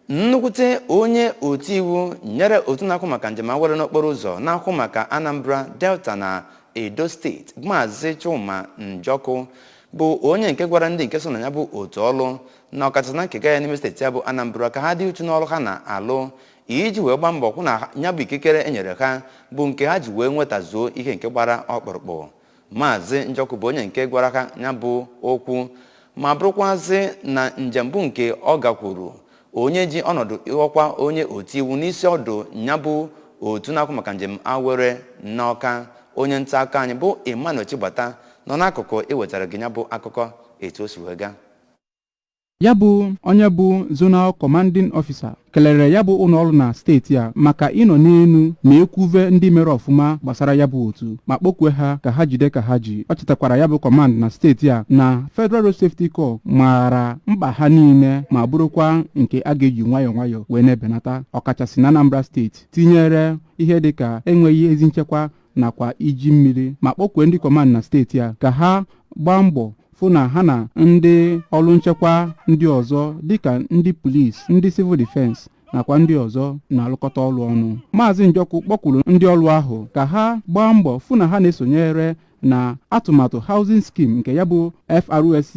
Nnukwute onye otiwu nyere otu na-akwụ maka njem awara n'okporo ụzọ na-akwụ maka Anambra, Delta na Edo steeti Maazị Chuma Njoku bụ onye nke gwara ndị nke so na ya bụ otu ọlụ na ọkachasị na nkega ya n'ime steeti ya bụ Anambra ka ha dị uchu n'ọlụ ha na-alụ iji wee gbaa mbọ kwụ na ya bụ ikikere enyere ha bụ nke ha ji wee nwetazuo ihe nke gbara ọkpụrụkpụ. Maazị Njoku bụ onye nke gwara ha ya bụ okwu ma bụrụkwazị na njem bụ nke ọ gakwuru onye ji ọnọdụ ịghọkwa onye otiwu n'isi ọdụ ya bụ otu na-akwụ maka njem awere n'Ọka. Onye nta aka anyị bụ Emmanuel Chigbata nọ n'akụkụ iwetara gị ya bụ akụkọ etu o si wee gaa. Ya bụ onye bụ Zonal Commanding Officer kelere ya bụ ụlọọrụ na steeti a maka ịnọ n'elu ma ekwuve ndị mere ọfụma gbasara ya bụ otu ma kpọkue ha ka ha jide ka ha ji. Ọ chetakwara ya bụ kọmand na steeti a na Federal Road Safety Corps maara mkpa ha niile ma bụrụkwa nke a ga-eji nwayọọ nwayọọ wee na-ebenata ọkachasị na Anambra steeti tinyere ihe dịka enweghị ezi nchekwa nakwa iji mmiri ma kpọkue ndị kọmand na steeti a ka ha gbaa mbọ fụ na ha na ndị ọrụ nchekwa ndị ọzọ dịka ndị polisi, ndị civil defense nakwa ndị ọzọ na-alụkọta ọrụ ọnụ. Maazị Njoku kpọkwuru ndị ọrụ ahụ ka ha gbaa mbọ fụ na ha na-esonyere na atụmatụ housing scheme nke ya bụ FRSC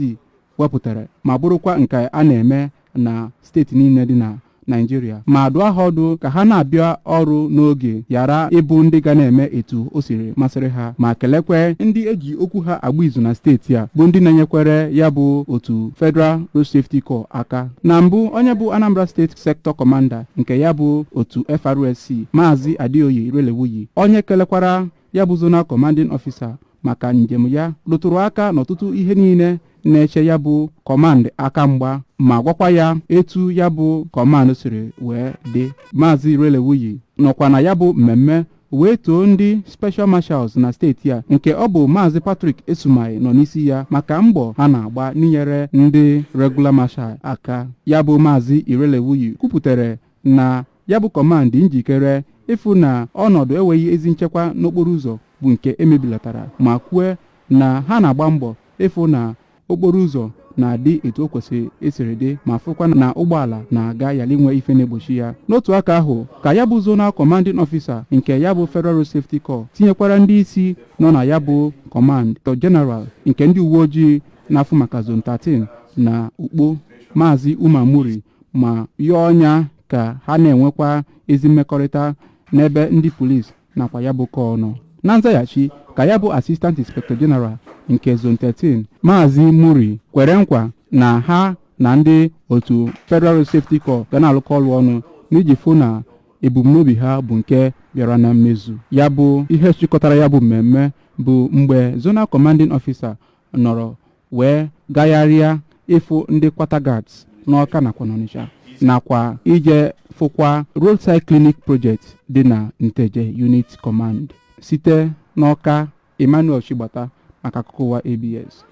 wepụtara ma bụrụkwa nke a na-eme na steeti niile dị na Nigeria ma dụọ ha ọdụ ka ha na-abịa ọrụ n'oge yara ịbụ ndị ga na-eme etu o siri masịrị ha ma kelekwe ndị eji okwu ha agba izu na steeti a bụ ndị na-enyekwere ya bụ otu Federal Road Safety Corps aka. Na mbụ onye bụ Anambra State Sector Commander nke ya bụ otu FRSC Maazị Adeoye Irelewuyi onye kelekwara ya bụ Zonal Commanding Officer maka njem ya rụtụrụ aka n'ọtụtụ ihe niile na-eche ya bụ kọmand aka mgba ma gwakwa ya etu ya bụ kọmand siri wee dị. Maazị Irelewuyi nọkwa na ya bụ mmemme wee too ndị Special Marshals na steeti a nke ọ bụ Maazị Patrick Esumai nọ n'isi ya maka mbọ ha na-agba n'inyere ndị Regular Marshal aka. Ya bụ Maazị Irelewuyi kwupụtara na ya bụ kọmand njikere ịfụ na ọnọdụ enweghị ezi nchekwa n'okporo ụzọ bụ nke emebilatara ma kwue na ha na-agba mbọ ịfụ na okporo ụzọ na-adị etu o kwesịrị esiri dị ma fụkwa na ụgbọala na-aga yala inwe ife na-egbochi ya. N'otu aka ahụ ka ya bụ Zonal Commanding Officer nke ya bụ Federal Road Safety Corps tinyekwara ndị isi nọ na ya bụ Command General nke ndị uwe ojii na-afụ maka Zone 13 na Ukpo Maazị Umamuri ma yọọ ọnya ka ha na-enwekwa ezi mmekọrịta n'ebe ndị polisi nakwa ya bụ kọọnọ. Na nzaghachi ka ya bụ Assistant Inspector General nke Zone 13 Maazị Muri kwere nkwa na ha na ndị otu Federal Road Safety Corps ga na-alụkọ ọrụ ọnụ n'iji fụ na ebumnobi ha bụ nke bịara na mmezu. Ya bụ ihe chịkọtara ya bụ mmemme bụ mgbe Zonal Commanding Officer nọrọ wee gagharịa ịfụ ndị Quarter Guards n'Ọka nakwa n'Ọnịcha nakwa ije fụkwa Roadside Clinic Project dị na Nteje Unit Command. Site n'Ọka, Emmanuel Chigbata maka akụkọ ụwa ABS.